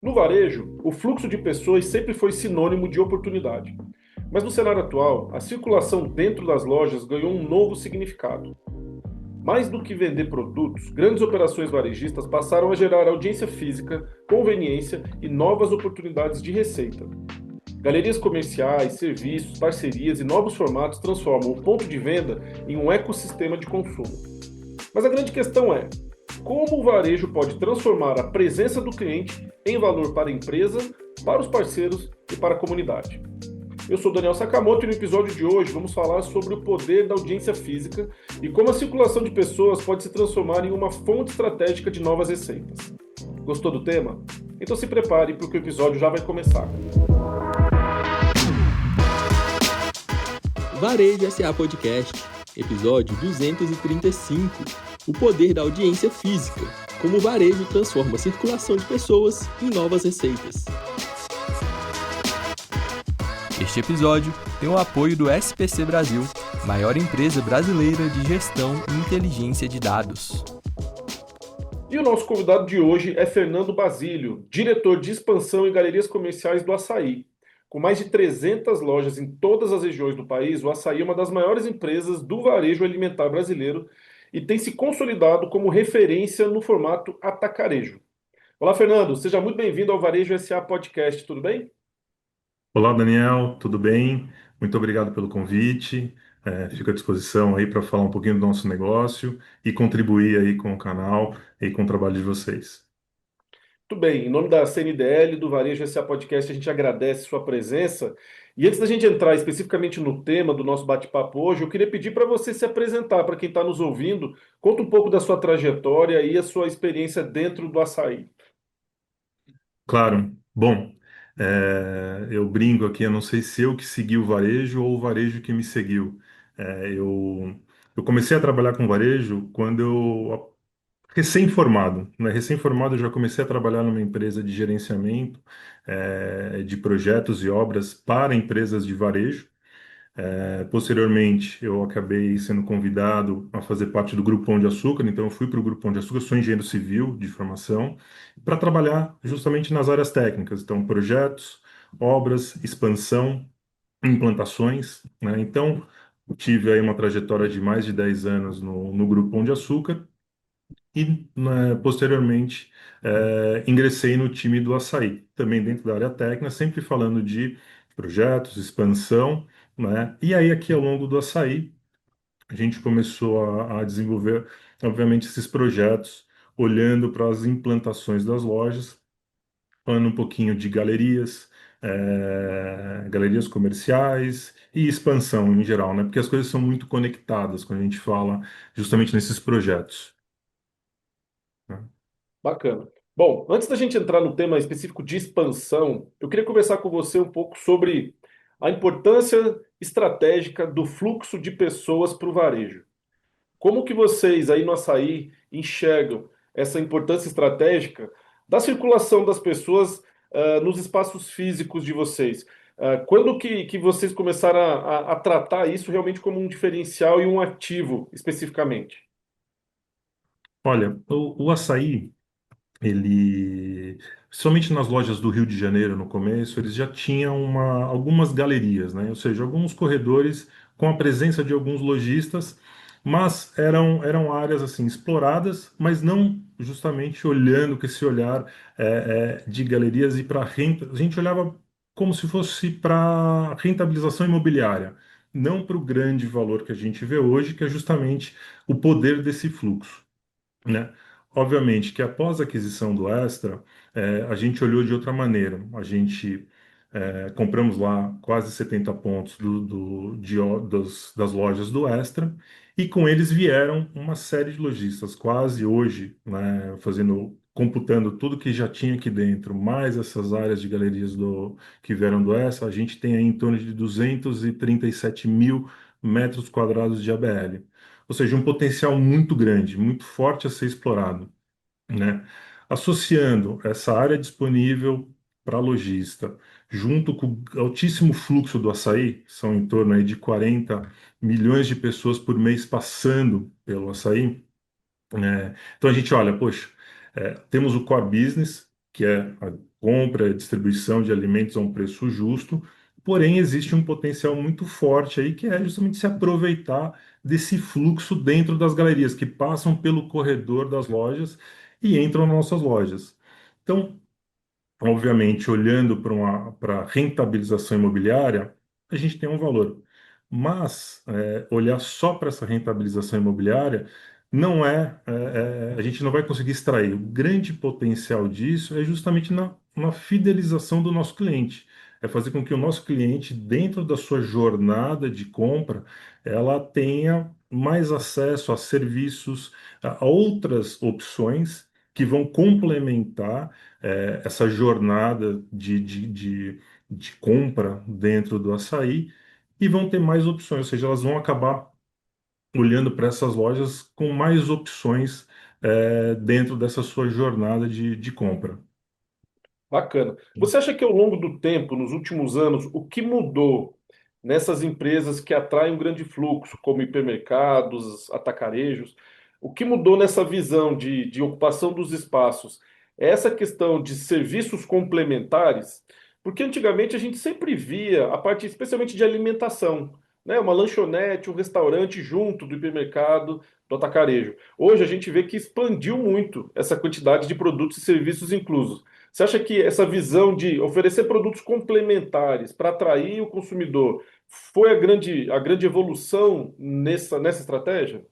No varejo, o fluxo de pessoas sempre foi sinônimo de oportunidade. Mas no cenário atual, a circulação dentro das lojas ganhou um novo significado. Mais do que vender produtos, grandes operações varejistas passaram a gerar audiência física, conveniência e novas oportunidades de receita. Galerias comerciais, serviços, parcerias e novos formatos transformam o ponto de venda em um ecossistema de consumo. Mas a grande questão é: como o varejo pode transformar a presença do cliente em valor para a empresa, para os parceiros e para a comunidade? Eu sou Daniel Sakamoto e no episódio de hoje vamos falar sobre o poder da audiência física e como a circulação de pessoas pode se transformar em uma fonte estratégica de novas receitas. Gostou do tema? Então se prepare porque o episódio já vai começar. Varejo SA Podcast, episódio 235. O poder da audiência física. Como o varejo transforma a circulação de pessoas em novas receitas. Este episódio tem o apoio do SPC Brasil, maior empresa brasileira de gestão e inteligência de dados. E o nosso convidado de hoje é Fernando Basílio, diretor de expansão em galerias comerciais do Assaí. Com mais de 300 lojas em todas as regiões do país, o Assaí é uma das maiores empresas do varejo alimentar brasileiro e tem se consolidado como referência no formato atacarejo. Olá, Fernando, seja muito bem-vindo ao Varejo SA Podcast, tudo bem? Olá, Daniel, tudo bem? Muito obrigado pelo convite. Fico à disposição aí para falar um pouquinho do nosso negócio e contribuir aí com o canal e com o trabalho de vocês. Tudo bem, em nome da CNDL, do Varejo SA Podcast, a gente agradece sua presença. E antes da gente entrar especificamente no tema do nosso bate-papo hoje, eu queria pedir para você se apresentar para quem está nos ouvindo. Conta um pouco da sua trajetória e a sua experiência dentro do açaí. Claro, bom, eu brinco aqui, eu não sei se eu que segui o varejo ou o varejo que me seguiu. Eu comecei a trabalhar com varejo quando eu recém-formado, né? Recém-formado, eu já comecei a trabalhar numa empresa de gerenciamento, de projetos e obras para empresas de varejo. Posteriormente, eu acabei sendo convidado a fazer parte do Grupo Pão de Açúcar, então eu fui para o Grupo Pão de Açúcar, sou engenheiro civil de formação, para trabalhar justamente nas áreas técnicas, então projetos, obras, expansão, implantações, né? Então, tive aí uma trajetória de mais de 10 anos no Grupo Pão de Açúcar, e, né, posteriormente, ingressei no time do Açaí, também dentro da área técnica, sempre falando de projetos, expansão, né? E aí, aqui ao longo do Açaí, a gente começou a desenvolver, obviamente, esses projetos, olhando para as implantações das lojas, falando um pouquinho de galerias, galerias comerciais e expansão em geral, né? Porque as coisas são muito conectadas quando a gente fala justamente nesses projetos, né? Bacana. Bom, antes da gente entrar no tema específico de expansão, eu queria conversar com você um pouco sobre a importância estratégica do fluxo de pessoas para o varejo. Como que vocês aí no Açaí enxergam essa importância estratégica da circulação das pessoas nos espaços físicos de vocês? Quando que vocês começaram a tratar isso realmente como um diferencial e um ativo especificamente? Olha, o açaí, ele, somente nas lojas do Rio de Janeiro, no começo, eles já tinham algumas galerias, né? Ou seja, alguns corredores com a presença de alguns lojistas, mas eram áreas assim exploradas, mas não justamente olhando com esse olhar de galerias e para renta. A gente olhava como se fosse para rentabilização imobiliária, não para o grande valor que a gente vê hoje, que é justamente o poder desse fluxo, né? Obviamente que após a aquisição do Extra, a gente olhou de outra maneira. A gente compramos lá quase 70 pontos das lojas do Extra e com eles vieram uma série de lojistas, quase hoje, né, computando tudo que já tinha aqui dentro, mais essas áreas de galerias que vieram do Extra, a gente tem aí em torno de 237 mil metros quadrados de ABL. Ou seja, um potencial muito grande, muito forte a ser explorado, né? Associando essa área disponível para lojista, junto com o altíssimo fluxo do açaí, são em torno aí de 40 milhões de pessoas por mês passando pelo açaí, né? Então a gente olha, poxa, temos o core business, que é compra, distribuição de alimentos a um preço justo, porém existe um potencial muito forte aí que é justamente se aproveitar desse fluxo dentro das galerias que passam pelo corredor das lojas e entram nas nossas lojas. Então, obviamente, olhando para rentabilização imobiliária, a gente tem um valor. Mas olhar só para essa rentabilização imobiliária não a gente não vai conseguir extrair. O grande potencial disso é justamente na fidelização do nosso cliente. É fazer com que o nosso cliente, dentro da sua jornada de compra, ela tenha mais acesso a serviços, a outras opções que vão complementar essa jornada de compra dentro do açaí e vão ter mais opções, ou seja, elas vão acabar olhando para essas lojas com mais opções dentro dessa sua jornada de compra. Bacana. Você acha que ao longo do tempo, nos últimos anos, o que mudou nessas empresas que atraem um grande fluxo, como hipermercados, atacarejos, o que mudou nessa visão de ocupação dos espaços? É essa questão de serviços complementares? Porque antigamente a gente sempre via a parte, especialmente de alimentação, né? Uma lanchonete, um restaurante junto do hipermercado, do atacarejo. Hoje a gente vê que expandiu muito essa quantidade de produtos e serviços inclusos. Você acha que essa visão de oferecer produtos complementares para atrair o consumidor foi a grande evolução nessa estratégia?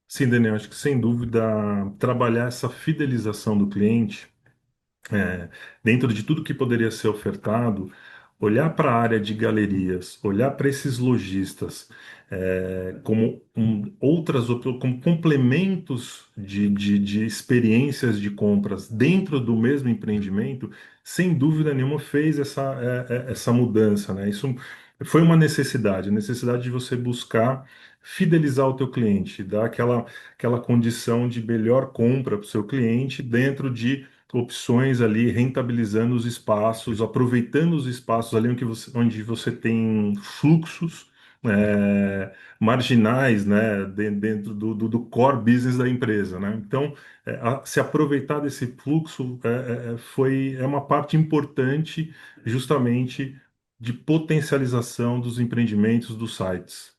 Sim, Daniel, acho que sem dúvida trabalhar essa fidelização do cliente dentro de tudo que poderia ser ofertado, olhar para a área de galerias, olhar para esses lojistas como como complementos de experiências de compras dentro do mesmo empreendimento, sem dúvida nenhuma fez essa mudança, né? Isso foi uma necessidade, a necessidade de você buscar fidelizar o teu cliente, dar aquela condição de melhor compra para o seu cliente dentro de opções ali, rentabilizando os espaços, aproveitando os espaços ali onde você tem fluxos marginais, né, dentro do core business da empresa, né? Então, se aproveitar desse fluxo é uma parte importante justamente de potencialização dos empreendimentos, dos sites.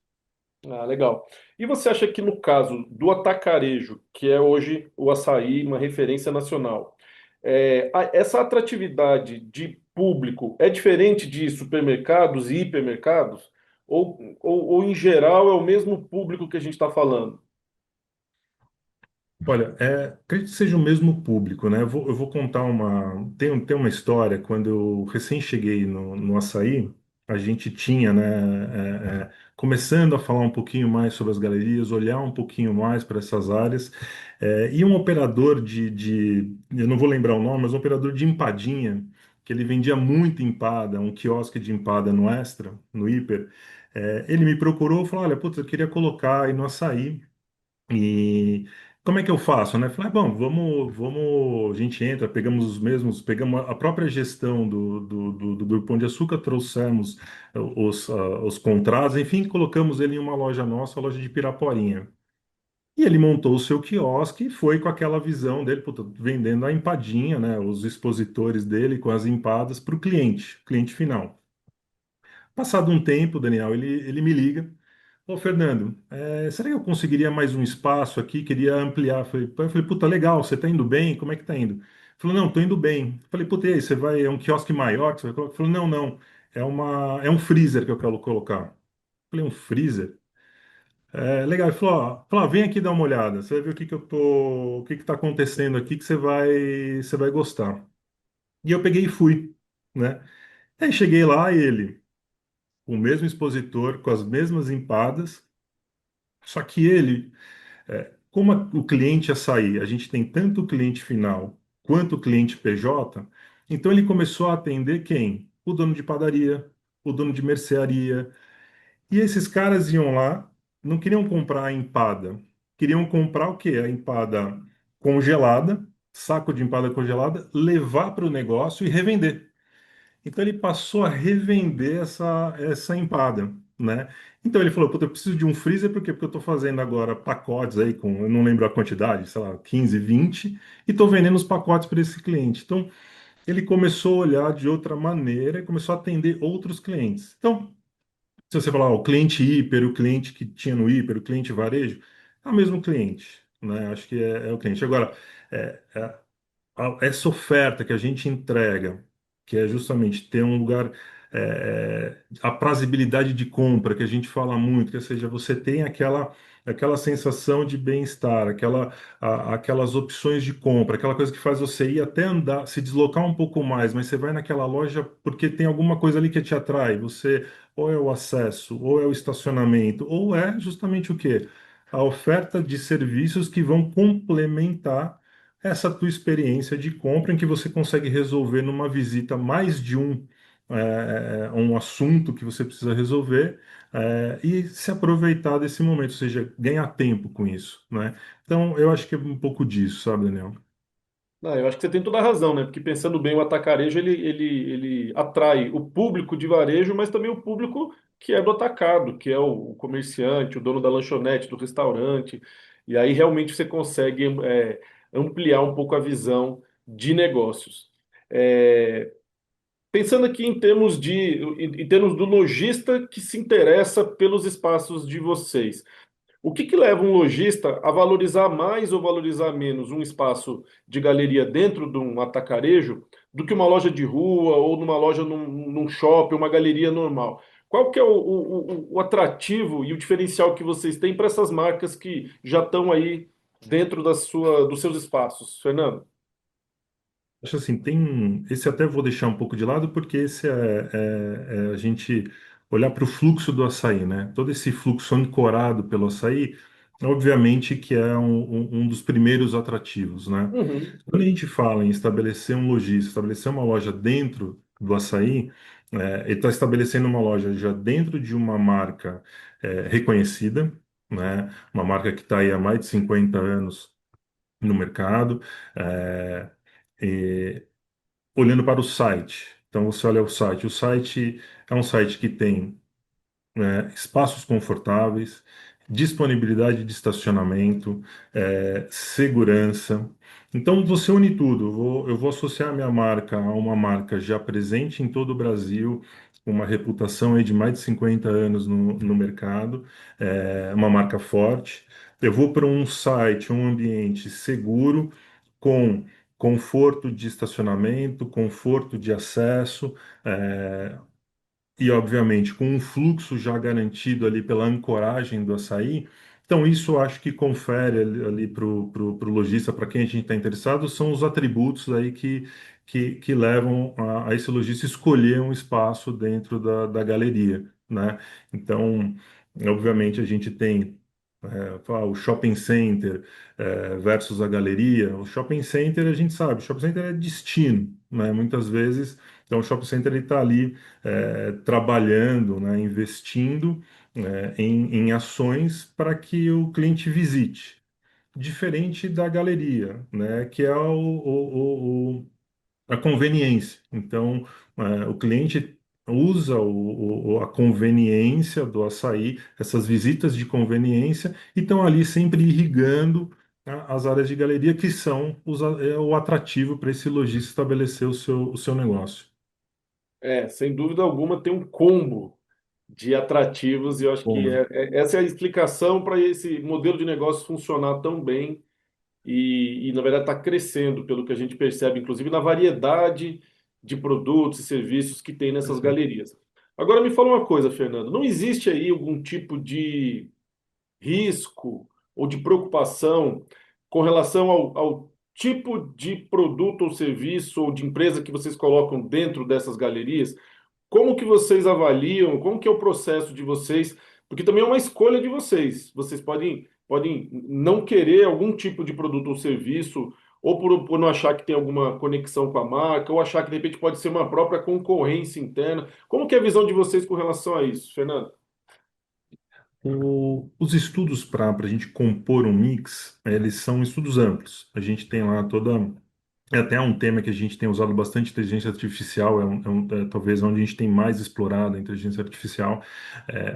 Ah, legal. E você acha que no caso do atacarejo, que é hoje o açaí, uma referência nacional, essa atratividade de público é diferente de supermercados e hipermercados? Ou em geral é o mesmo público que a gente está falando? Olha, acredito que seja o mesmo público, né? Eu vou contar tem uma história, quando eu recém cheguei no Açaí, a gente tinha, né, começando a falar um pouquinho mais sobre as galerias, olhar um pouquinho mais para essas áreas, e um operador eu não vou lembrar o nome, mas um operador de empadinha, que ele vendia muito empada, um quiosque de empada no Extra, no Hiper, ele me procurou e falou, olha, putz, eu queria colocar aí no Açaí, e como é que eu faço, né? Falei, bom, a gente entra, pegamos a própria gestão do Grupo Pão de Açúcar, trouxemos os contratos, enfim, colocamos ele em uma loja nossa, a loja de Piraporinha. E ele montou o seu quiosque e foi com aquela visão dele, puta, vendendo a empadinha, né? Os expositores dele com as empadas para o cliente final. Passado um tempo, Daniel, ele me liga. Ô, Fernando, será que eu conseguiria mais um espaço aqui? Queria ampliar. Eu falei, puta, legal, você tá indo bem? Como é que tá indo? Ele falou, não, tô indo bem. Eu falei, puta, e aí, é um quiosque maior que você vai colocar? Ele falou, não, não, é um freezer que eu quero colocar. Eu falei, um freezer? Legal. Ele falou, ó, vem aqui dar uma olhada, você vai ver o que que tá acontecendo aqui que você vai gostar. E eu peguei e fui, né? Aí cheguei lá e ele, o mesmo expositor, com as mesmas empadas, só que ele como o cliente açaí, a gente tem tanto o cliente final quanto o cliente PJ, então ele começou a atender quem? O dono de padaria, o dono de mercearia. E esses caras iam lá, não queriam comprar a empada, queriam comprar o quê? A empada congelada, saco de empada congelada, levar para o negócio e revender. Então ele passou a revender essa empada, né? Então ele falou, puta, eu preciso de um freezer, por quê? Porque eu estou fazendo agora pacotes aí com, eu não lembro a quantidade, sei lá, 15, 20, e estou vendendo os pacotes para esse cliente. Então ele começou a olhar de outra maneira e começou a atender outros clientes. Então, se você falar, ó, o cliente hiper, o cliente que tinha no hiper, o cliente varejo, é o mesmo cliente, né? Acho que é o cliente. Agora, essa oferta que a gente entrega, que é justamente ter um lugar, a prazibilidade de compra, que a gente fala muito, que ou seja, você tem aquela sensação de bem-estar, aquelas opções de compra, aquela coisa que faz você ir até andar, se deslocar um pouco mais, mas você vai naquela loja porque tem alguma coisa ali que te atrai, você ou é o acesso, ou é o estacionamento, ou é justamente o quê? A oferta de serviços que vão complementar essa tua experiência de compra em que você consegue resolver numa visita mais de um assunto que você precisa resolver e se aproveitar desse momento, ou seja, ganhar tempo com isso, né? Então, eu acho que é um pouco disso, sabe, Daniel? Não, eu acho que você tem toda a razão, né? Porque pensando bem, o atacarejo ele atrai o público de varejo, mas também o público que é do atacado, que é o comerciante, o dono da lanchonete, do restaurante. E aí realmente você consegue ampliar um pouco a visão de negócios. É, pensando aqui em termos do lojista que se interessa pelos espaços de vocês. O que que leva um lojista a valorizar mais ou valorizar menos um espaço de galeria dentro de um atacarejo do que uma loja de rua ou numa loja num shopping, uma galeria normal? Qual que é o atrativo e o diferencial que vocês têm para essas marcas que já estão aí dentro dos seus espaços, Fernando? Acho assim, esse até vou deixar um pouco de lado, porque esse é a gente olhar para o fluxo do açaí, né? Todo esse fluxo ancorado pelo açaí, obviamente que é um dos primeiros atrativos, né? Uhum. Quando a gente fala em estabelecer um lojista, estabelecer uma loja dentro do açaí, ele está estabelecendo uma loja já dentro de uma marca reconhecida, né? Uma marca que está aí há mais de 50 anos no mercado. é, e olhando para o site. Então você olha o site é um site que tem espaços confortáveis, disponibilidade de estacionamento, segurança. Então você une tudo. Eu vou associar a minha marca a uma marca já presente em todo o Brasil, com uma reputação aí de mais de 50 anos no mercado, uma marca forte. Eu vou para um site, um ambiente seguro, com conforto de estacionamento, conforto de acesso, e, obviamente, com um fluxo já garantido ali pela ancoragem do açaí. Então, isso eu acho que confere ali para o lojista, para quem a gente está interessado, são os atributos aí que levam a esse lojista escolher um espaço dentro da galeria, né? Então, obviamente, a gente tem o shopping center versus a galeria. O shopping center, a gente sabe, o shopping center é destino, né? Muitas vezes, então, o shopping center está ali trabalhando, né, investindo em ações para que o cliente visite, diferente da galeria, né, que é a conveniência. Então, o cliente usa a conveniência do açaí, essas visitas de conveniência, e estão ali sempre irrigando as áreas de galeria que são o atrativo para esse lojista estabelecer o seu negócio. Sem dúvida alguma tem um combo de atrativos, e eu acho que Bom, essa é a explicação para esse modelo de negócio funcionar tão bem na verdade, está crescendo, pelo que a gente percebe, inclusive na variedade de produtos e serviços que tem nessas galerias. Agora, me fala uma coisa, Fernando: não existe aí algum tipo de risco ou de preocupação com relação ao tipo de produto ou serviço ou de empresa que vocês colocam dentro dessas galerias? Como que vocês avaliam? Como que é o processo de vocês? Porque também é uma escolha de vocês. Vocês podem não querer algum tipo de produto ou serviço, ou por não achar que tem alguma conexão com a marca, ou achar que de repente pode ser uma própria concorrência interna. Como que é a visão de vocês com relação a isso, Fernando? os estudos para a gente compor um mix, eles são estudos amplos. A gente tem lá toda. É até um tema que a gente tem usado bastante inteligência artificial, talvez onde a gente tem mais explorado a inteligência artificial,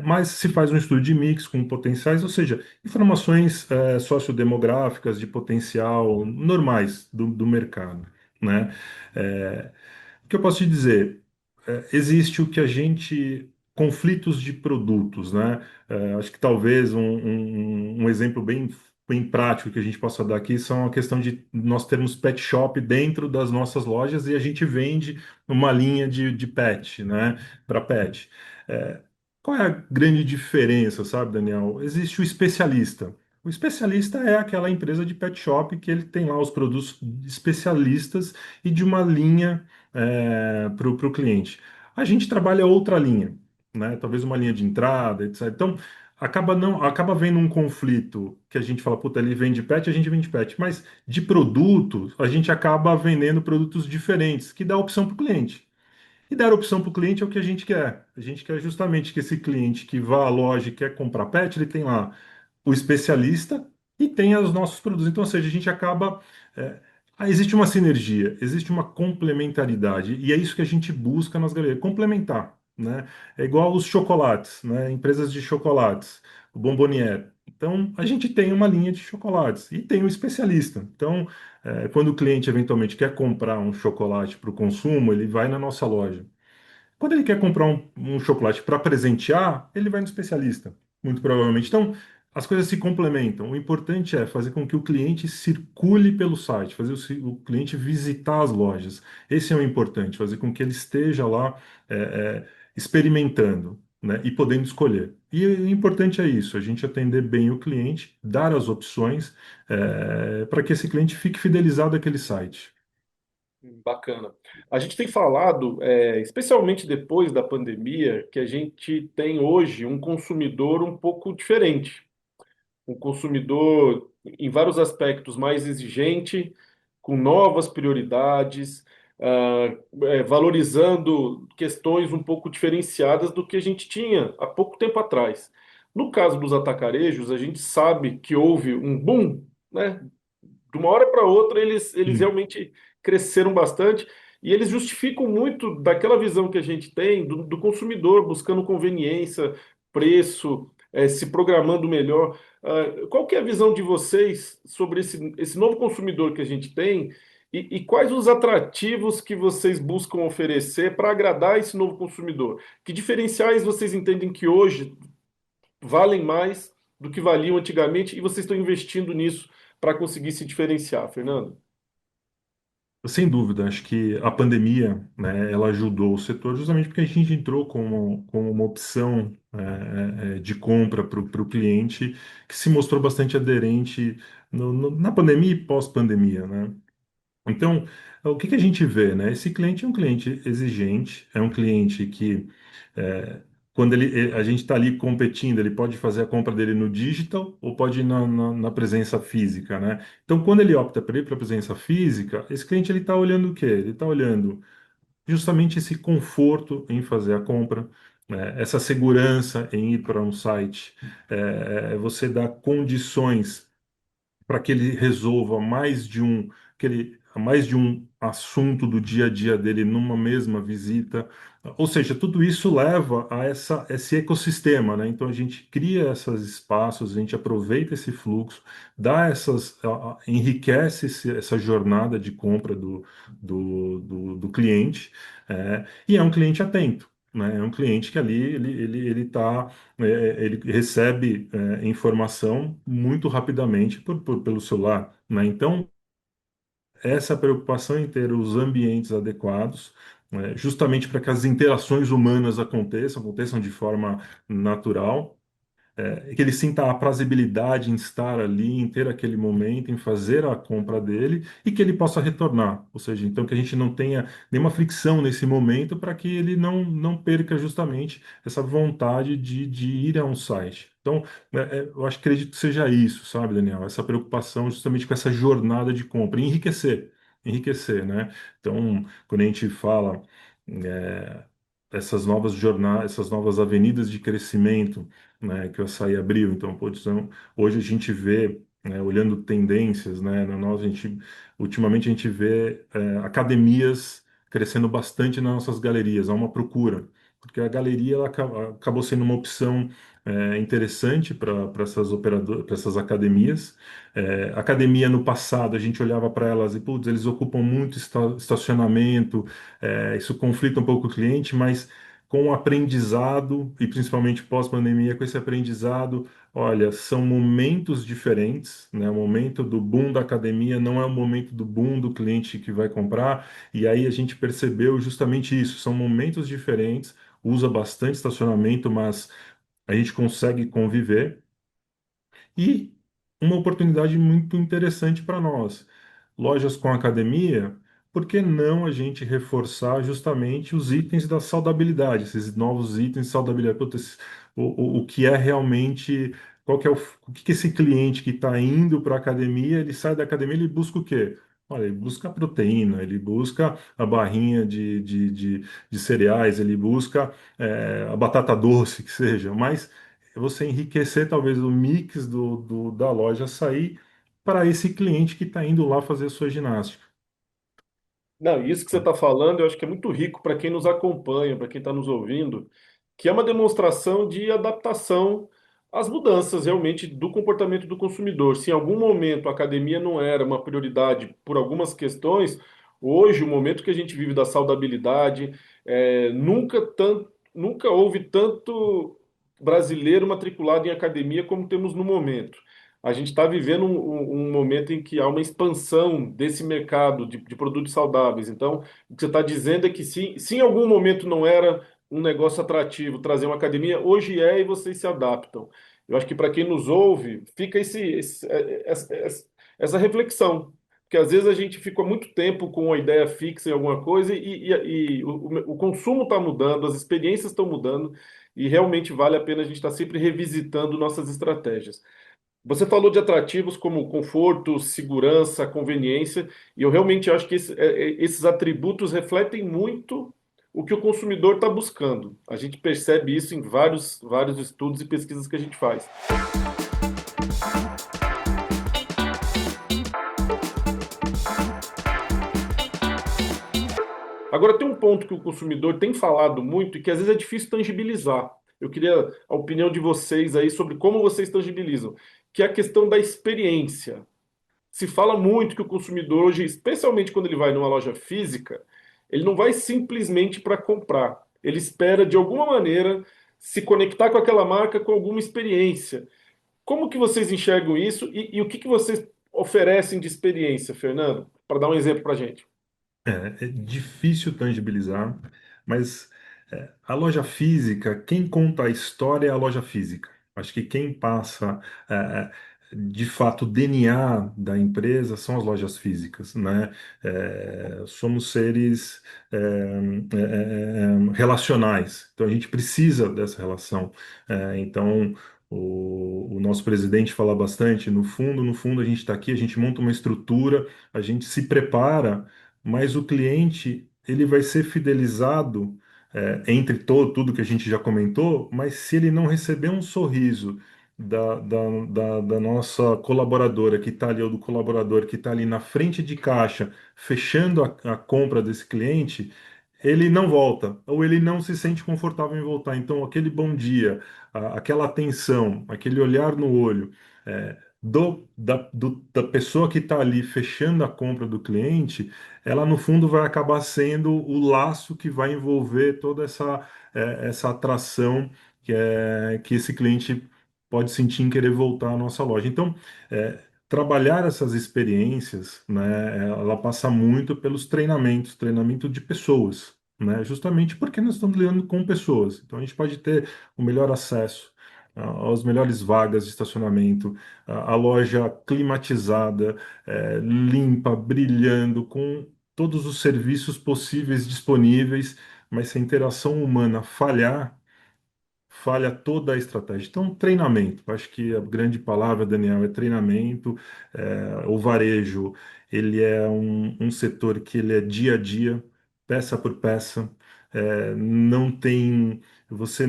mas se faz um estudo de mix com potenciais, ou seja, informações sociodemográficas de potencial normais do mercado. né? É, o que eu posso te dizer? Existe o que a gente. Conflitos de produtos, né? Acho que talvez um exemplo bem prático que a gente possa dar aqui são a questão de nós termos pet shop dentro das nossas lojas e a gente vende uma linha de pet, né? Para pet. É, qual é a grande diferença, sabe, Daniel? Existe o especialista. O especialista é aquela empresa de pet shop que ele tem lá os produtos especialistas e de uma linha para o cliente. A gente trabalha outra linha, né? Talvez uma linha de entrada, etc. Então, acaba vendo um conflito que a gente fala, puta, ele vende pet, a gente vende pet, mas de produto, a gente acaba vendendo produtos diferentes, que dá opção para o cliente. E dar opção para o cliente é o que a gente quer. A gente quer justamente que esse cliente que vá à loja e quer comprar pet, ele tem lá o especialista e tem os nossos produtos. Então, ou seja, a gente acaba. é, existe uma sinergia, existe uma complementaridade, e é isso que a gente busca nas galerias, complementar, né? É igual os chocolates, né? Empresas de chocolates, o Bomboniere. Então, a gente tem uma linha de chocolates e tem um especialista. Então, quando o cliente eventualmente quer comprar um chocolate para o consumo, ele vai na nossa loja. Quando ele quer comprar um chocolate para presentear, ele vai no especialista, muito provavelmente. Então, as coisas se complementam. O importante é fazer com que o cliente circule pelo site, fazer o cliente visitar as lojas. Esse é o importante, fazer com que ele esteja lá é, experimentando, né, e podendo escolher. E o importante é isso, a gente atender bem o cliente, dar as opções, para que esse cliente fique fidelizado àquele site. Bacana. A gente tem falado, especialmente depois da pandemia, que a gente tem hoje um consumidor um pouco diferente. Um consumidor, em vários aspectos, mais exigente, com novas prioridades, valorizando questões um pouco diferenciadas do que a gente tinha há pouco tempo atrás. No caso dos atacarejos, a gente sabe que houve um boom, né? De uma hora para outra, eles Sim. realmente cresceram bastante e eles justificam muito daquela visão que a gente tem do consumidor buscando conveniência, preço, se programando melhor. Qual que é a visão de vocês sobre esse novo consumidor que a gente tem e quais os atrativos que vocês buscam oferecer para agradar esse novo consumidor? Que diferenciais vocês entendem que hoje valem mais do que valiam antigamente e vocês estão investindo nisso para conseguir se diferenciar, Fernando? Sem dúvida, acho que a pandemia, né, ela ajudou o setor justamente porque a gente entrou como uma opção de compra para o cliente que se mostrou bastante aderente na pandemia e pós-pandemia, né? Então, o que que a gente vê, né? Esse cliente é um cliente exigente, é um cliente que, é, quando a gente está ali competindo, ele pode fazer a compra dele no digital ou pode ir na presença física, né? Então, quando ele opta por ir para a presença física, esse cliente ele está olhando o quê? Ele está olhando justamente esse conforto em fazer a compra, né? Essa segurança em ir para um site, você dá condições para que ele resolva mais de um assunto do dia a dia dele numa mesma visita. Ou seja, tudo isso leva a esse ecossistema, né? Então a gente cria esses espaços, a gente aproveita esse fluxo, enriquece essa jornada de compra do cliente, e é um cliente atento. Né? É um cliente que ali ele recebe informação muito rapidamente pelo celular, né? Então, essa preocupação em ter os ambientes adequados, justamente para que as interações humanas aconteçam de forma natural, que ele sinta a prazibilidade em estar ali, em ter aquele momento, em fazer a compra dele e que ele possa retornar. Ou seja, então que a gente não tenha nenhuma fricção nesse momento para que ele não perca justamente essa vontade de ir a um site. Então, eu acho que acredito que seja isso, sabe, Daniel? Essa preocupação justamente com essa jornada de compra, e enriquecer, né? Então, quando a gente fala é, essas novas jornadas, essas novas avenidas de crescimento, né, que o açaí abriu. Então, pô, hoje a gente vê, né, olhando tendências, né, ultimamente a gente vê academias crescendo bastante nas nossas galerias, há uma procura. porque a galeria ela acabou sendo uma opção interessante para essas operadoras, para essas academias. Academia no passado, a gente olhava para elas e, putz, eles ocupam muito estacionamento, isso conflita um pouco o cliente, mas com o aprendizado, e principalmente pós-pandemia, com esse aprendizado, olha, são momentos diferentes, né? O momento do boom da academia não é o momento do boom do cliente que vai comprar, e aí a gente percebeu justamente isso, são momentos diferentes, usa bastante estacionamento, mas a gente consegue conviver. E uma oportunidade muito interessante para nós. Lojas com academia, por que não a gente reforçar justamente os itens da saudabilidade, esses novos itens de saudabilidade? Putz, o que é realmente, qual que é o que que esse cliente que está indo para a academia, ele sai da academia, ele busca o quê? Olha, ele busca proteína, ele busca a barrinha de cereais, ele busca a batata doce, que seja, mas você enriquecer talvez o mix da loja sair para esse cliente que está indo lá fazer a sua ginástica. Não, isso que você está falando, eu acho que é muito rico para quem nos acompanha, para quem está nos ouvindo, que é uma demonstração de adaptação às mudanças realmente do comportamento do consumidor. Se em algum momento a academia não era uma prioridade por algumas questões, hoje, o momento que a gente vive da saudabilidade, nunca houve tanto brasileiro matriculado em academia como temos no momento. A gente está vivendo um momento em que há uma expansão desse mercado de produtos saudáveis. Então, o que você está dizendo é que se em algum momento não era um negócio atrativo trazer uma academia, hoje é e vocês se adaptam. Eu acho que para quem nos ouve, fica essa reflexão. Porque às vezes a gente fica muito tempo com uma ideia fixa em alguma coisa e o consumo está mudando, as experiências estão mudando, e realmente vale a pena a gente estar sempre revisitando nossas estratégias. Você falou de atrativos como conforto, segurança, conveniência, e eu realmente acho que esses atributos refletem muito o que o consumidor está buscando. A gente percebe isso em vários estudos e pesquisas que a gente faz. Agora, tem um ponto que o consumidor tem falado muito e que às vezes é difícil tangibilizar. Eu queria a opinião de vocês aí sobre como vocês tangibilizam, que é a questão da experiência. Se fala muito que o consumidor hoje, especialmente quando ele vai numa loja física, ele não vai simplesmente para comprar. Ele espera, de alguma maneira, se conectar com aquela marca com alguma experiência. Como que vocês enxergam isso e o que que vocês oferecem de experiência, Fernando? Para dar um exemplo para a gente. É difícil tangibilizar, mas a loja física, quem conta a história é a loja física. Acho que quem passa, de fato, o DNA da empresa são as lojas físicas, né? Somos seres relacionais, então a gente precisa dessa relação. Então, o nosso presidente fala bastante, no fundo, a gente está aqui, a gente monta uma estrutura, a gente se prepara, mas o cliente ele vai ser fidelizado entre tudo que a gente já comentou, mas se ele não receber um sorriso da nossa colaboradora que está ali, ou do colaborador que está ali na frente de caixa, fechando a compra desse cliente, ele não volta, ou ele não se sente confortável em voltar. Então, aquele bom dia, aquela atenção, aquele olhar no olho, da pessoa que está ali fechando a compra do cliente, ela no fundo vai acabar sendo o laço que vai envolver toda essa atração que esse cliente pode sentir em querer voltar à nossa loja. Então, trabalhar essas experiências, né, ela passa muito pelos treinamentos, treinamento de pessoas, né, justamente porque nós estamos lidando com pessoas. Então, a gente pode ter o melhor acesso às melhores vagas de estacionamento, a loja climatizada, limpa, brilhando, com todos os serviços possíveis disponíveis, mas se a interação humana falhar, falha toda a estratégia. Então, treinamento. Acho que a grande palavra, Daniel, é treinamento. O varejo, ele é um setor que ele é dia a dia, peça por peça. Não tem, você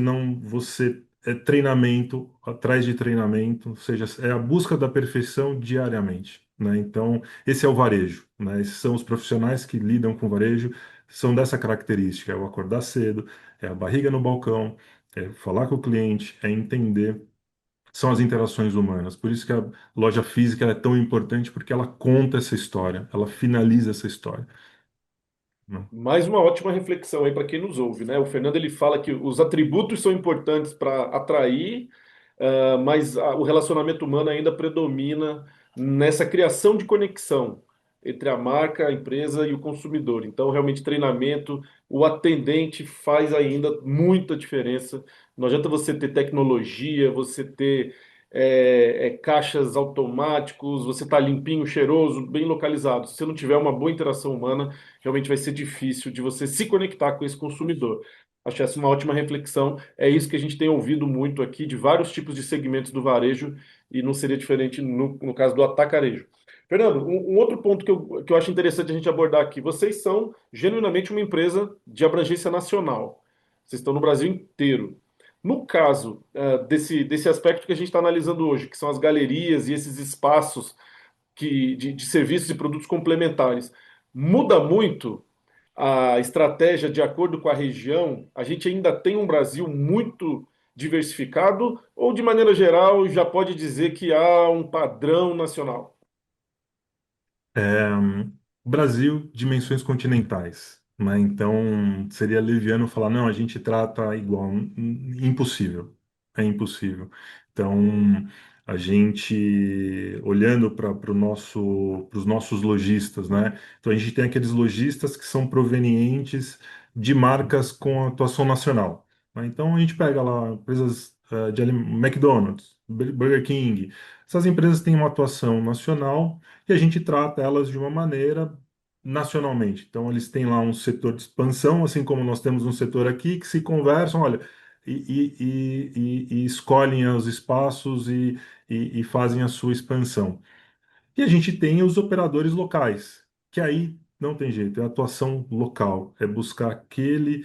é treinamento atrás de treinamento, ou seja, é a busca da perfeição diariamente, né? Então, esse é o varejo, né? Esses são os profissionais que lidam com o varejo são dessa característica: é o acordar cedo, é a barriga no balcão, é falar com o cliente, é entender. São as interações humanas. Por isso que a loja física ela é tão importante, porque ela conta essa história, ela finaliza essa história, né? Mais uma ótima reflexão aí para quem nos ouve, né? O Fernando ele fala que os atributos são importantes para atrair, mas o relacionamento humano ainda predomina nessa criação de conexão entre a marca, a empresa e o consumidor. Então, realmente, treinamento, o atendente faz ainda muita diferença. Não adianta você ter tecnologia, você ter caixas automáticos, você estar limpinho, cheiroso, bem localizado. Se você não tiver uma boa interação humana, realmente vai ser difícil de você se conectar com esse consumidor. Acho essa uma ótima reflexão. É isso que a gente tem ouvido muito aqui de vários tipos de segmentos do varejo e não seria diferente no caso do atacarejo. Fernando, um outro ponto que eu acho interessante a gente abordar aqui. Vocês são genuinamente uma empresa de abrangência nacional. Vocês estão no Brasil inteiro. No caso, desse aspecto que a gente está analisando hoje, que são as galerias e esses espaços de serviços e produtos complementares, muda muito a estratégia de acordo com a região? A gente ainda tem um Brasil muito diversificado, ou de maneira geral já pode dizer que há um padrão nacional? É, Brasil, dimensões continentais, né? Então seria leviano falar, não, a gente trata igual. Impossível. É impossível. Então, a gente, olhando para os nossos lojistas, né? Então, a gente tem aqueles lojistas que são provenientes de marcas com atuação nacional, né? Então, a gente pega lá empresas McDonald's, Burger King. Essas empresas têm uma atuação nacional e a gente trata elas de uma maneira nacionalmente. Então, eles têm lá um setor de expansão, assim como nós temos um setor aqui, que se conversam, olha, e escolhem os espaços e fazem a sua expansão. E a gente tem os operadores locais, que aí não tem jeito, é atuação local, é buscar aquele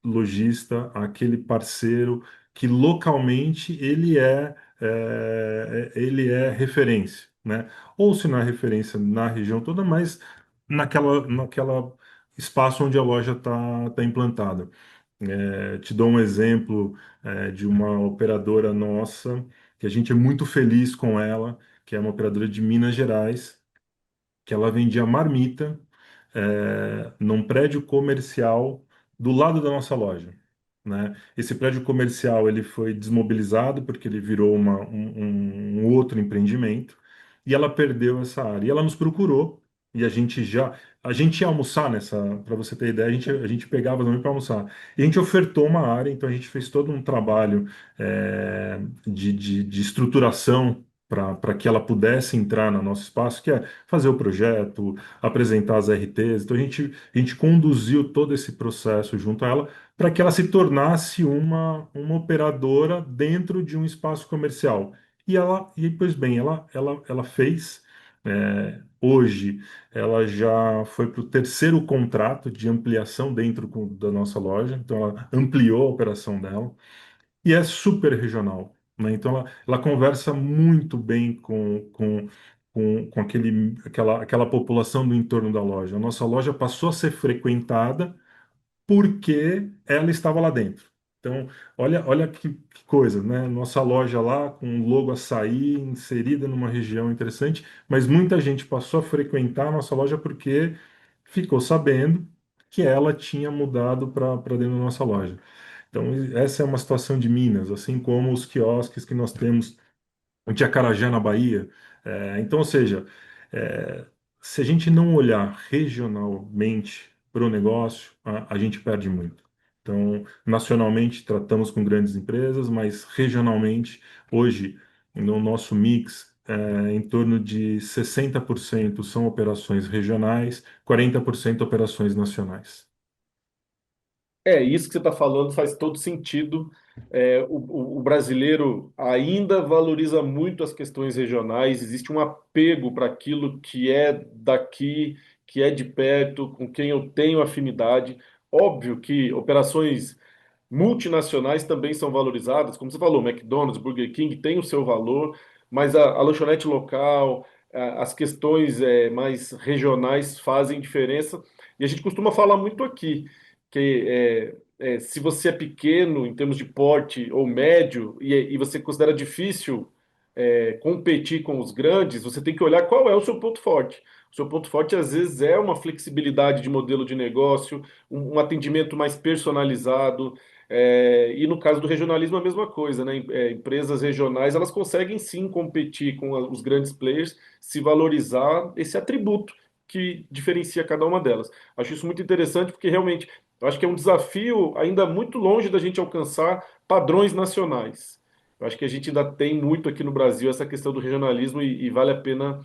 lojista, aquele parceiro que localmente ele é referência, né? Ou se não é referência na região toda, mas naquela espaço onde a loja está implantada. Te dou um exemplo, de uma operadora nossa, que a gente é muito feliz com ela, que é uma operadora de Minas Gerais, que ela vendia marmita, num prédio comercial do lado da nossa loja, né? Esse prédio comercial ele foi desmobilizado porque ele virou um outro empreendimento e ela perdeu essa área. E ela nos procurou e a gente ia almoçar nessa, para você ter ideia, a gente pegava também para almoçar. E a gente ofertou uma área, então a gente fez todo um trabalho de estruturação para que ela pudesse entrar no nosso espaço, que é fazer o projeto, apresentar as RTs. Então a gente conduziu todo esse processo junto a ela para que ela se tornasse uma operadora dentro de um espaço comercial. Pois bem, ela fez. Hoje ela já foi para o terceiro contrato de ampliação dentro da nossa loja, então ela ampliou a operação dela e é super regional, né? Então ela conversa muito bem com aquela população do entorno da loja. A nossa loja passou a ser frequentada porque ela estava lá dentro. Então, olha que coisa, né? Nossa loja lá com o logo açaí inserida numa região interessante, mas muita gente passou a frequentar a nossa loja porque ficou sabendo que ela tinha mudado para dentro da nossa loja. Então, essa é uma situação de Minas, assim como os quiosques que nós temos de Acarajé, na Bahia. Então, ou seja, é, se a gente não olhar regionalmente para o negócio, a gente perde muito. Então, nacionalmente, tratamos com grandes empresas, mas regionalmente, hoje, no nosso mix, em torno de 60% são operações regionais, 40% operações nacionais. Isso que você está falando faz todo sentido. O brasileiro ainda valoriza muito as questões regionais, existe um apego para aquilo que é daqui, que é de perto, com quem eu tenho afinidade. Óbvio que operações multinacionais também são valorizadas, como você falou, McDonald's, Burger King tem o seu valor, mas a lanchonete local, as questões mais regionais fazem diferença. E a gente costuma falar muito aqui que se você é pequeno em termos de porte ou médio e você considera difícil competir com os grandes, você tem que olhar qual é o seu ponto forte. O seu ponto forte, às vezes, é uma flexibilidade de modelo de negócio, um atendimento mais personalizado. E no caso do regionalismo, a mesma coisa, né? Empresas regionais, elas conseguem sim competir com os grandes players, se valorizar esse atributo que diferencia cada uma delas. Acho isso muito interessante porque realmente eu acho que é um desafio ainda muito longe da gente alcançar padrões nacionais. Eu acho que a gente ainda tem muito aqui no Brasil essa questão do regionalismo e vale a pena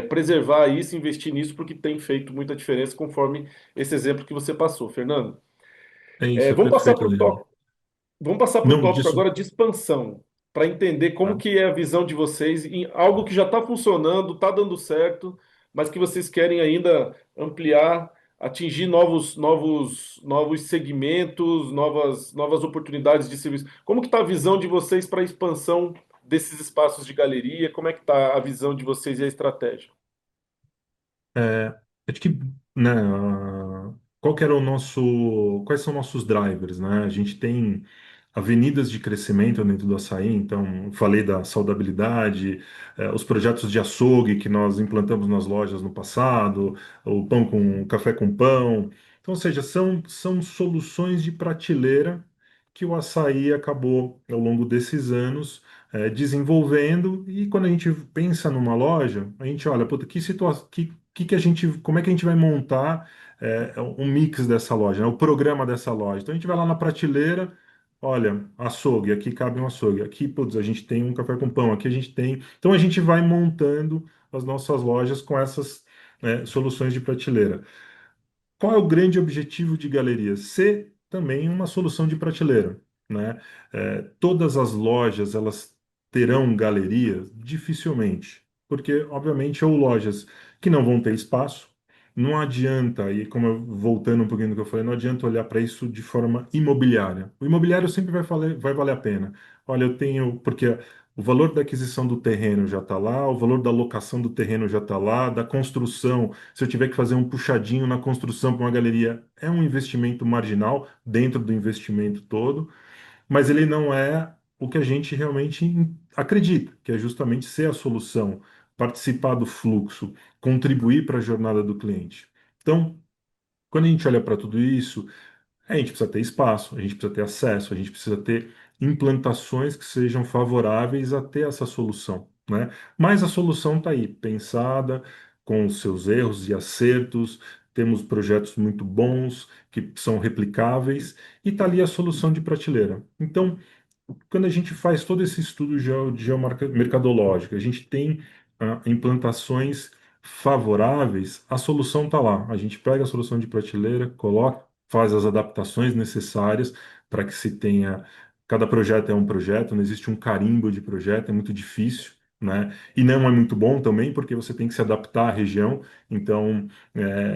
preservar isso, investir nisso, porque tem feito muita diferença conforme esse exemplo que você passou, Fernando. É isso, é Vamos passar perfeito, para o Daniel. tópico. Vamos passar para o Não, tópico disso. agora de expansão, para entender como Tá? que é a visão de vocês em algo que já está funcionando, está dando certo, mas que vocês querem ainda ampliar, atingir novos segmentos, novas oportunidades de serviço. Como que está a visão de vocês para a expansão desses espaços de galeria? Como é que está a visão de vocês e a estratégia? É, acho que, né, qual que era o nosso, quais são nossos drivers, né? A gente tem avenidas de crescimento dentro do açaí, então falei da saudabilidade, os projetos de açougue que nós implantamos nas lojas no passado, o pão com café com pão. Então, ou seja, são soluções de prateleira que o açaí acabou ao longo desses anos desenvolvendo. E quando a gente pensa numa loja, a gente olha, puta, que situação, que a gente, como é que a gente vai montar um mix dessa loja, né? O programa dessa loja. Então a gente vai lá na prateleira, olha, açougue, aqui cabe um açougue, aqui, putz, a gente tem um café com pão, aqui a gente tem. Então a gente vai montando as nossas lojas com essas soluções de prateleira. Qual é o grande objetivo de galerias? Ser também uma solução de prateleira, né? Todas as lojas elas terão galerias? Dificilmente, porque obviamente ou lojas que não vão ter espaço, não adianta, e voltando um pouquinho do que eu falei, não adianta olhar para isso de forma imobiliária. O imobiliário sempre vai valer a pena. Olha, eu tenho, porque o valor da aquisição do terreno já está lá, o valor da locação do terreno já está lá, da construção, se eu tiver que fazer um puxadinho na construção para uma galeria, é um investimento marginal dentro do investimento todo, mas ele não é o que a gente realmente acredita, que é justamente ser a solução, participar do fluxo, contribuir para a jornada do cliente. Então, quando a gente olha para tudo isso, a gente precisa ter espaço, a gente precisa ter acesso, a gente precisa ter implantações que sejam favoráveis a ter essa solução, né? Mas a solução está aí, pensada, com os seus erros e acertos, temos projetos muito bons, que são replicáveis, e está ali a solução de prateleira. Então, quando a gente faz todo esse estudo geomercadológico, a gente tem implantações favoráveis, a solução está lá. A gente pega a solução de prateleira, coloca, faz as adaptações necessárias para que se tenha. Cada projeto é um projeto, não existe um carimbo de projeto, é muito difícil. Né? E não é muito bom também, porque você tem que se adaptar à região, então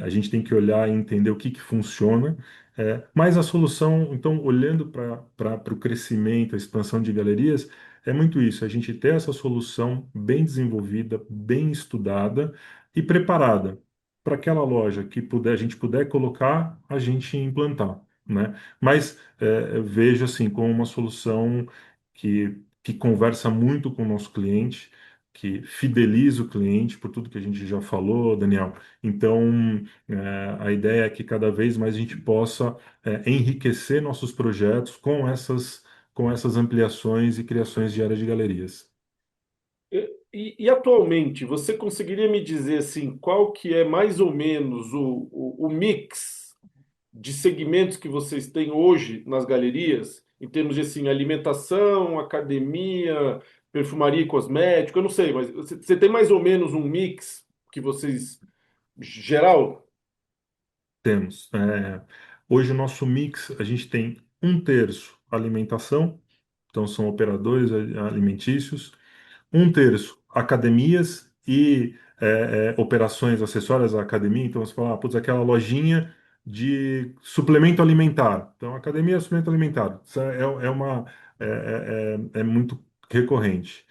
a gente tem que olhar e entender o que que funciona mas a solução, então, olhando para o crescimento, a expansão de galerias, é muito isso, a gente ter essa solução bem desenvolvida, bem estudada e preparada para aquela loja que a gente puder colocar, a gente implantar, né? Mas eu vejo assim como uma solução que conversa muito com o nosso cliente, que fideliza o cliente, por tudo que a gente já falou, Daniel. Então, a ideia é que cada vez mais a gente possa enriquecer nossos projetos com essas ampliações e criações de áreas de galerias. E atualmente, você conseguiria me dizer assim, qual que é mais ou menos o mix de segmentos que vocês têm hoje nas galerias, em termos de assim, alimentação, academia, perfumaria e cosmético, eu não sei, mas você tem mais ou menos um mix que vocês, geral? Temos. Hoje o nosso mix, a gente tem um terço alimentação, então são operadores alimentícios, um terço academias e operações acessórias à academia. Então você fala, putz, aquela lojinha de suplemento alimentar. Então, academia é suplemento alimentar. Isso é muito recorrente.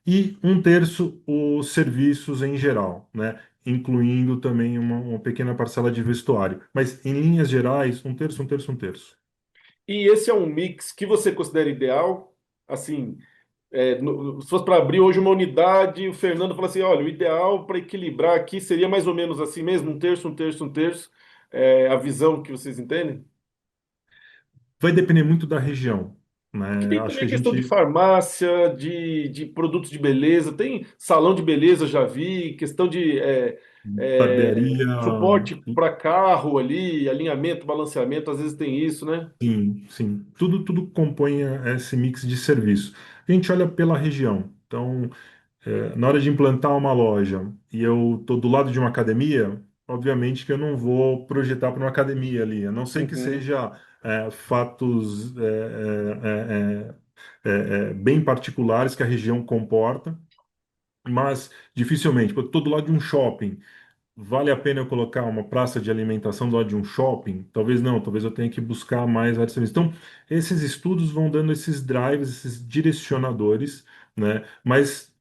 E um terço os serviços em geral, né? incluindo também uma pequena parcela de vestuário. Mas, em linhas gerais, um terço, um terço, um terço. E esse é um mix que você considera ideal? Assim, se fosse para abrir hoje uma unidade, o Fernando fala assim: olha, o ideal para equilibrar aqui seria mais ou menos assim mesmo, um terço, um terço, um terço. A visão que vocês entendem? Vai depender muito da região, Porque né? tem Acho também que a a questão de gente, farmácia, de produtos de beleza, tem salão de beleza, já vi, questão de barbearia, suporte para carro ali, alinhamento, balanceamento, às vezes tem isso, né? sim, sim. Tudo compõe esse mix de serviço. A gente olha pela região. Então, na hora de implantar uma loja e eu estou do lado de uma academia, obviamente que eu não vou projetar para uma academia ali, a não ser que Uhum. seja fatos bem particulares que a região comporta, mas dificilmente. Porque eu estou do lado de um shopping. Vale a pena eu colocar uma praça de alimentação do lado de um shopping? Talvez não, talvez eu tenha que buscar mais áreas de serviço. Então, esses estudos vão dando esses drives, esses direcionadores, né? Mas,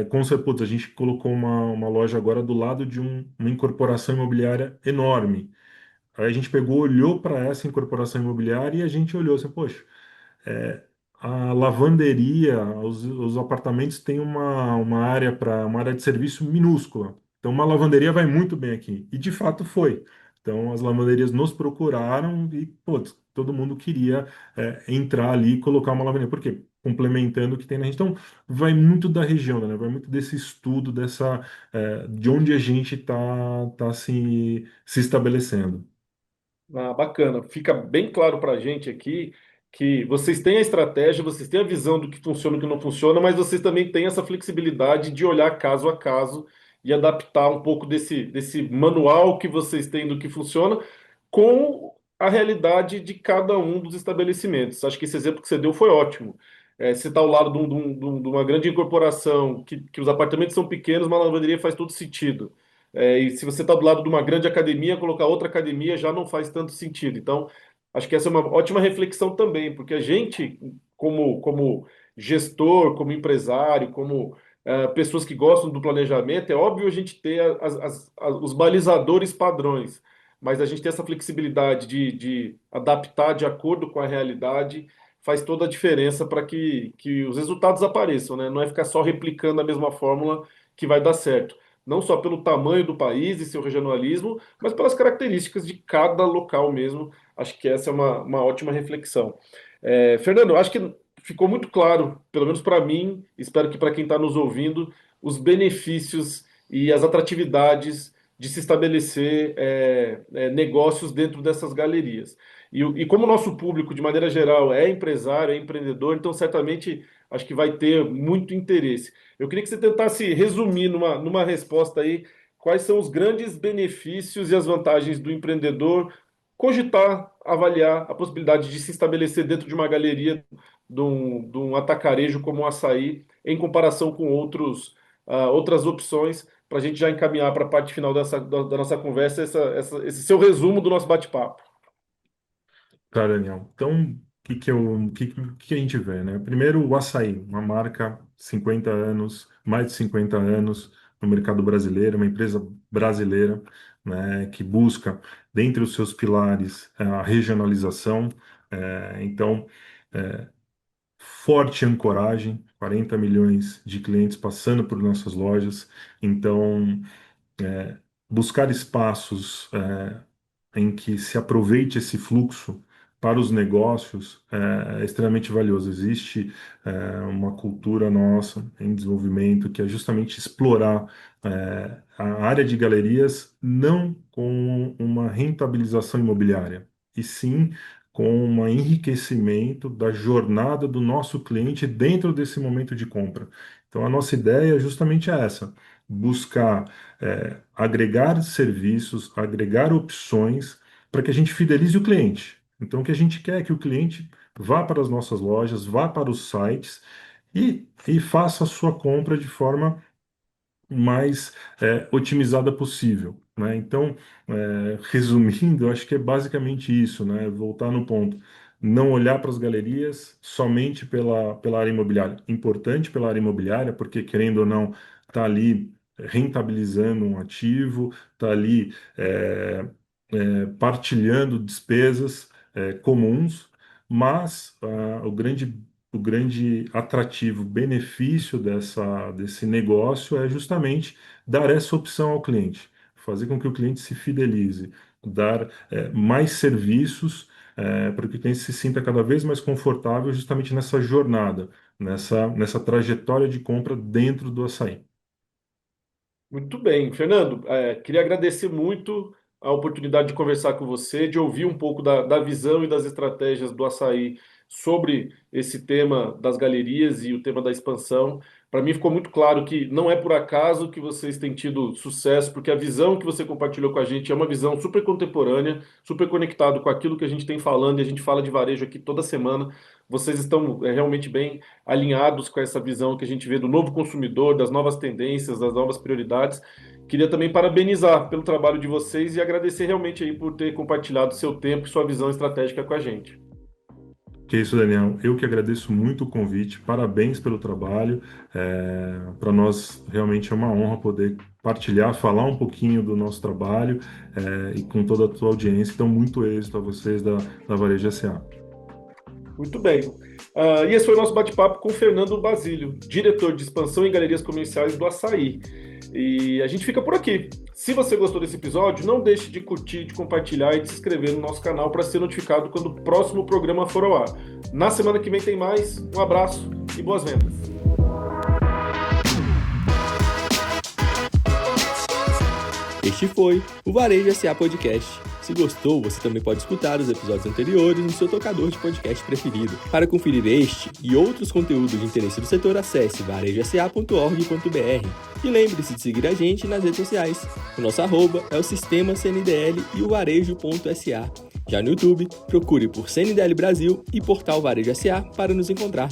como você, putz, a gente colocou uma loja agora do lado de uma incorporação imobiliária enorme. Aí a gente pegou, olhou para essa incorporação imobiliária e a gente olhou assim, poxa, é, a lavanderia, os apartamentos têm uma área de serviço minúscula. Então, uma lavanderia vai muito bem aqui. E de fato foi. Então, as lavanderias nos procuraram e, pô, todo mundo queria entrar ali e colocar uma lavanderia. Por quê? Complementando o que tem na região. Então, vai muito da região, né? Vai muito desse estudo, de onde a gente tá se estabelecendo. Ah, bacana. Fica bem claro para a gente aqui que vocês têm a estratégia, vocês têm a visão do que funciona e o que não funciona, mas vocês também têm essa flexibilidade de olhar caso a caso e adaptar um pouco desse manual que vocês têm do que funciona com a realidade de cada um dos estabelecimentos. Acho que esse exemplo que você deu foi ótimo. Você está ao lado de uma grande incorporação, que os apartamentos são pequenos, uma lavanderia faz todo sentido. E se você está do lado de uma grande academia, colocar outra academia já não faz tanto sentido. Então, acho que essa é uma ótima reflexão também, porque a gente, como gestor, como empresário, como pessoas que gostam do planejamento, é óbvio a gente ter os balizadores padrões, mas a gente ter essa flexibilidade de adaptar de acordo com a realidade faz toda a diferença para que os resultados apareçam, né? Não é ficar só replicando a mesma fórmula que vai dar certo não só pelo tamanho do país e seu regionalismo, mas pelas características de cada local mesmo. Acho que essa é uma ótima reflexão. Fernando, acho que ficou muito claro, pelo menos para mim, espero que para quem está nos ouvindo, os benefícios e as atratividades de se estabelecer negócios dentro dessas galerias. E como o nosso público, de maneira geral, é empresário, é empreendedor, então certamente acho que vai ter muito interesse. Eu queria que você tentasse resumir numa resposta aí quais são os grandes benefícios e as vantagens do empreendedor cogitar, avaliar a possibilidade de se estabelecer dentro de uma galeria de um atacarejo como o açaí, em comparação com outras opções, para a gente já encaminhar para a parte final da nossa conversa, esse seu resumo do nosso bate-papo. Tá, Daniel. Então, o que a gente vê, né? Primeiro, o Açaí, uma marca 50 anos, mais de 50 anos no mercado brasileiro, uma empresa brasileira, né, que busca, dentre os seus pilares, a regionalização. Então, é, forte ancoragem, 40 milhões de clientes passando por nossas lojas. Então, buscar espaços em que se aproveite esse fluxo para os negócios é extremamente valioso. Existe uma cultura nossa em desenvolvimento que é justamente explorar a área de galerias não com uma rentabilização imobiliária, e sim com um enriquecimento da jornada do nosso cliente dentro desse momento de compra. Então, a nossa ideia é justamente essa: buscar agregar serviços, agregar opções para que a gente fidelize o cliente. Então, o que a gente quer é que o cliente vá para as nossas lojas, vá para os sites e faça a sua compra de forma mais otimizada possível, né? Então, resumindo, eu acho que é basicamente isso, né? Voltar no ponto. Não olhar para as galerias somente pela área imobiliária. Importante pela área imobiliária, porque, querendo ou não, está ali rentabilizando um ativo, está ali partilhando despesas comuns, mas o grande atrativo, benefício desse negócio é justamente dar essa opção ao cliente, fazer com que o cliente se fidelize, dar mais serviços para que o cliente se sinta cada vez mais confortável justamente nessa jornada, nessa trajetória de compra dentro do açaí. Muito bem, Fernando. Queria agradecer muito a oportunidade de conversar com você, de ouvir um pouco da visão e das estratégias do Açaí sobre esse tema das galerias e o tema da expansão. Para mim ficou muito claro que não é por acaso que vocês têm tido sucesso, porque a visão que você compartilhou com a gente é uma visão super contemporânea, super conectado com aquilo que a gente tem falando, e a gente fala de varejo aqui toda semana. Vocês estão realmente bem alinhados com essa visão que a gente vê do novo consumidor, das novas tendências, das novas prioridades. Queria também parabenizar pelo trabalho de vocês e agradecer realmente aí por ter compartilhado seu tempo e sua visão estratégica com a gente. Que é isso, Daniel. Eu que agradeço muito o convite. Parabéns pelo trabalho. Para nós realmente é uma honra poder partilhar, falar um pouquinho do nosso trabalho e com toda a tua audiência. Então, muito êxito a vocês da Varejo SA. Muito bem. E esse foi o nosso bate-papo com o Fernando Basílio, diretor de expansão em galerias comerciais do Açaí. E a gente fica por aqui. Se você gostou desse episódio, não deixe de curtir, de compartilhar e de se inscrever no nosso canal para ser notificado quando o próximo programa for ao ar. Na semana que vem tem mais. Um abraço e boas vendas. Este foi o Varejo SA Podcast. Se gostou, você também pode escutar os episódios anteriores no seu tocador de podcast preferido. Para conferir este e outros conteúdos de interesse do setor, acesse varejosa.org.br. E lembre-se de seguir a gente nas redes sociais. O nosso arroba é o Sistema CNDL e o varejo.sa. Já no YouTube, procure por CNDL Brasil e Portal Varejo SA para nos encontrar.